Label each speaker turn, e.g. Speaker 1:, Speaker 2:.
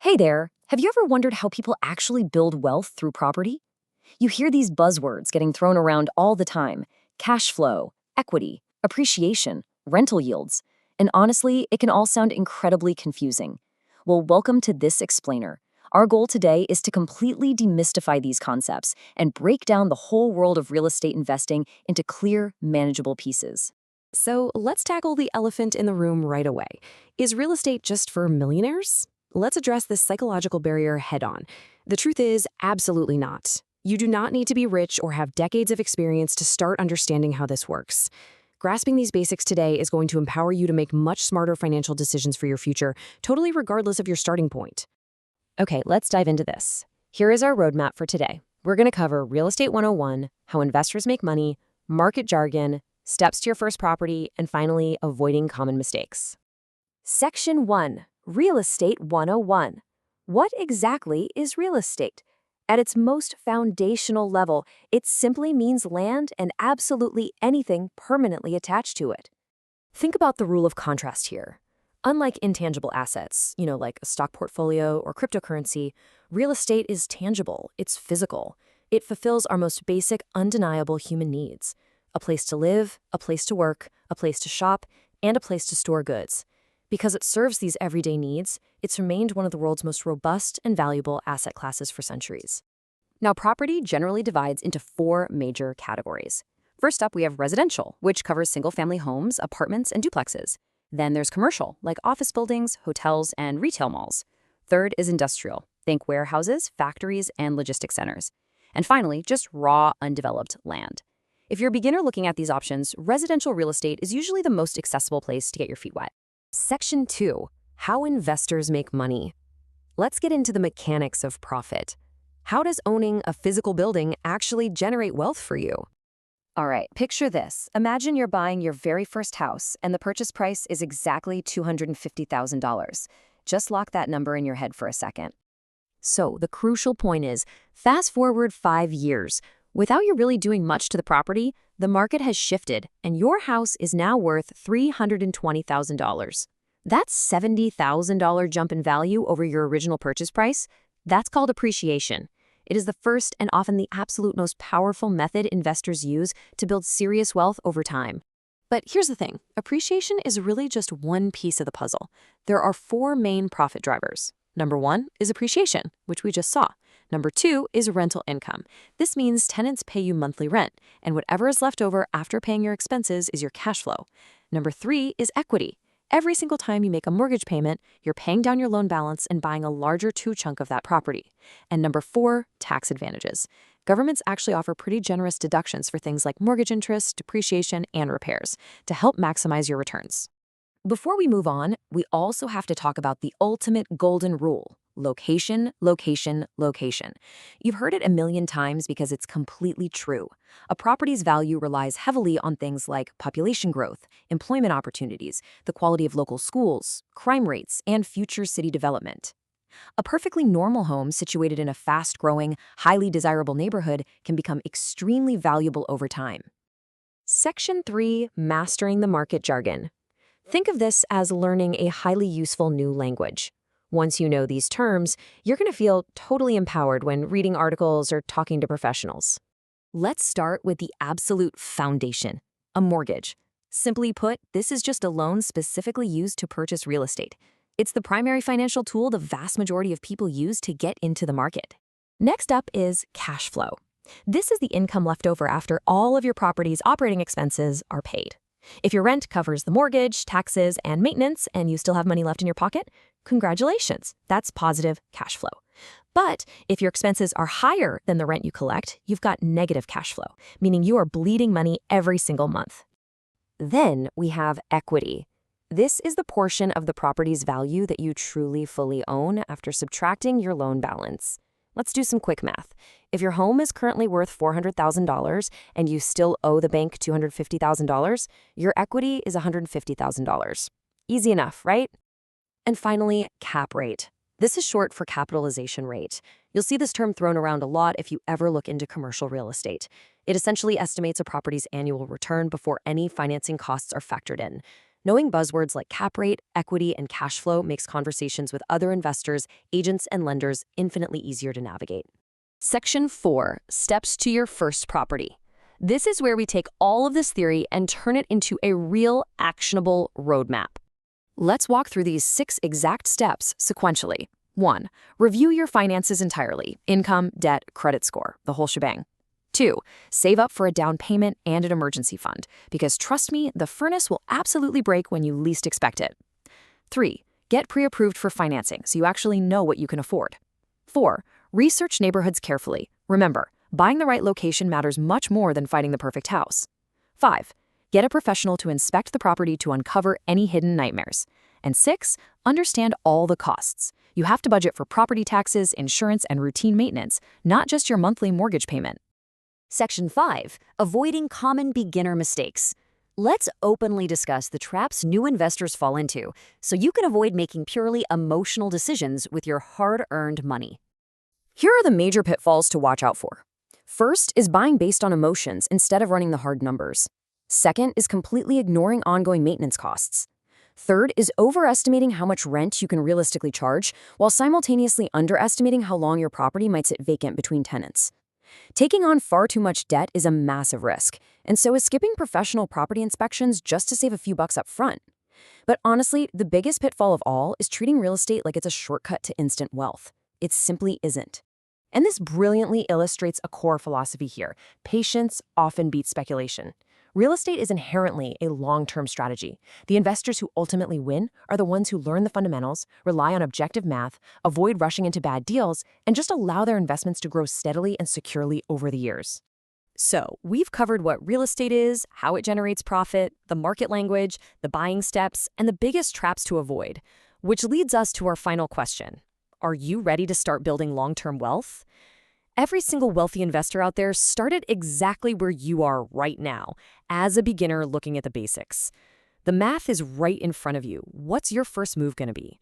Speaker 1: Hey there, have you ever wondered how people actually build wealth through property? You hear these buzzwords getting thrown around all the time: cash flow, equity, appreciation, rental yields. And honestly, it can all sound incredibly confusing. Well, welcome to this explainer. Our goal today is to completely demystify these concepts and break down the whole world of real estate investing into clear, manageable pieces.
Speaker 2: So let's tackle the elephant in the room right away. Is real estate just for millionaires? Let's address this psychological barrier head on. The truth is, absolutely not. You do not need to be rich or have decades of experience to start understanding how this works. Grasping these basics today is going to empower you to make much smarter financial decisions for your future, totally regardless of your starting point.
Speaker 1: Okay, let's dive into this. Here is our roadmap for today. We're going to cover Real Estate 101, how investors make money, market jargon, steps to your first property, and finally, avoiding common mistakes. Section 1, Real Estate 101. What exactly is real estate? At its most foundational level, it simply means land and absolutely anything permanently attached to it. Think about the rule of contrast here. Unlike intangible assets, like a stock portfolio or cryptocurrency, real estate is tangible, it's physical. It fulfills our most basic, undeniable human needs: a place to live, a place to work, a place to shop, and a place to store goods. Because it serves these everyday needs, it's remained one of the world's most robust and valuable asset classes for centuries. Now, property generally divides into four major categories. First up, we have residential, which covers single-family homes, apartments, and duplexes. Then there's commercial, like office buildings, hotels, and retail malls. Third is industrial. Think warehouses, factories, and logistics centers. And finally, just raw, undeveloped land. If you're a beginner looking at these options, residential real estate is usually the most accessible place to get your feet wet. Section 2, how investors make money. Let's get into the mechanics of profit. How does owning a physical building actually generate wealth for you? All right, picture this. Imagine you're buying your very first house and the purchase price is exactly $250,000. Just lock that number in your head for a second. So the crucial point is, fast forward 5 years. Without you really doing much to the property, the market has shifted and your house is now worth $320,000. That's $70,000 jump in value over your original purchase price. That's called appreciation. It is the first and often the absolute most powerful method investors use to build serious wealth over time. But here's the thing, appreciation is really just one piece of the puzzle. There are four main profit drivers. Number 1 is appreciation, which we just saw. Number 2 is rental income. This means tenants pay you monthly rent, and whatever is left over after paying your expenses is your cash flow. Number 3 is equity. Every single time you make a mortgage payment, you're paying down your loan balance and buying a larger chunk of that property. And number 4, tax advantages. Governments actually offer pretty generous deductions for things like mortgage interest, depreciation, and repairs to help maximize your returns. Before we move on, we also have to talk about the ultimate golden rule: location, location, location. You've heard it a million times because it's completely true. A property's value relies heavily on things like population growth, employment opportunities, the quality of local schools, crime rates, and future city development. A perfectly normal home situated in a fast-growing, highly desirable neighborhood can become extremely valuable over time. Section 3, Mastering the Market Jargon. Think of this as learning a highly useful new language. Once you know these terms, you're going to feel totally empowered when reading articles or talking to professionals. Let's start with the absolute foundation: a mortgage. Simply put, this is just a loan specifically used to purchase real estate. It's the primary financial tool the vast majority of people use to get into the market. Next up is cash flow. This is the income left over after all of your property's operating expenses are paid. If your rent covers the mortgage, taxes, and maintenance, and you still have money left in your pocket, congratulations, that's positive cash flow. But if your expenses are higher than the rent you collect, you've got negative cash flow, meaning you are bleeding money every single month. Then we have equity. This is the portion of the property's value that you truly fully own after subtracting your loan balance. Let's do some quick math. If your home is currently worth $400,000 and you still owe the bank $250,000, your equity is $150,000. Easy enough, right? And finally, cap rate. This is short for capitalization rate. You'll see this term thrown around a lot if you ever look into commercial real estate. It essentially estimates a property's annual return before any financing costs are factored in. Knowing buzzwords like cap rate, equity, and cash flow makes conversations with other investors, agents, and lenders infinitely easier to navigate. Section 4, Steps to Your First Property. This is where we take all of this theory and turn it into a real, actionable roadmap. Let's walk through these 6 exact steps sequentially. 1. Review your finances entirely: income, debt, credit score, the whole shebang. 2. Save up for a down payment and an emergency fund, because trust me, the furnace will absolutely break when you least expect it. 3. Get pre-approved for financing so you actually know what you can afford. 4. Research neighborhoods carefully. Remember, buying the right location matters much more than finding the perfect house. 5. Get a professional to inspect the property to uncover any hidden nightmares. And 6. Understand all the costs. You have to budget for property taxes, insurance, and routine maintenance, not just your monthly mortgage payment.
Speaker 2: Section 5. Avoiding common beginner mistakes. Let's openly discuss the traps new investors fall into so you can avoid making purely emotional decisions with your hard-earned money.
Speaker 1: Here are the major pitfalls to watch out for. First is buying based on emotions instead of running the hard numbers. Second is completely ignoring ongoing maintenance costs. Third is overestimating how much rent you can realistically charge while simultaneously underestimating how long your property might sit vacant between tenants. Taking on far too much debt is a massive risk, and so is skipping professional property inspections just to save a few bucks up front. But honestly, the biggest pitfall of all is treating real estate like it's a shortcut to instant wealth. It simply isn't. And this brilliantly illustrates a core philosophy here: patience often beats speculation. Real estate is inherently a long-term strategy. The investors who ultimately win are the ones who learn the fundamentals, rely on objective math, avoid rushing into bad deals, and just allow their investments to grow steadily and securely over the years. So, we've covered what real estate is, how it generates profit, the market language, the buying steps, and the biggest traps to avoid, which leads us to our final question. Are you ready to start building long-term wealth? Every single wealthy investor out there started exactly where you are right now, as a beginner looking at the basics. The math is right in front of you. What's your first move going to be?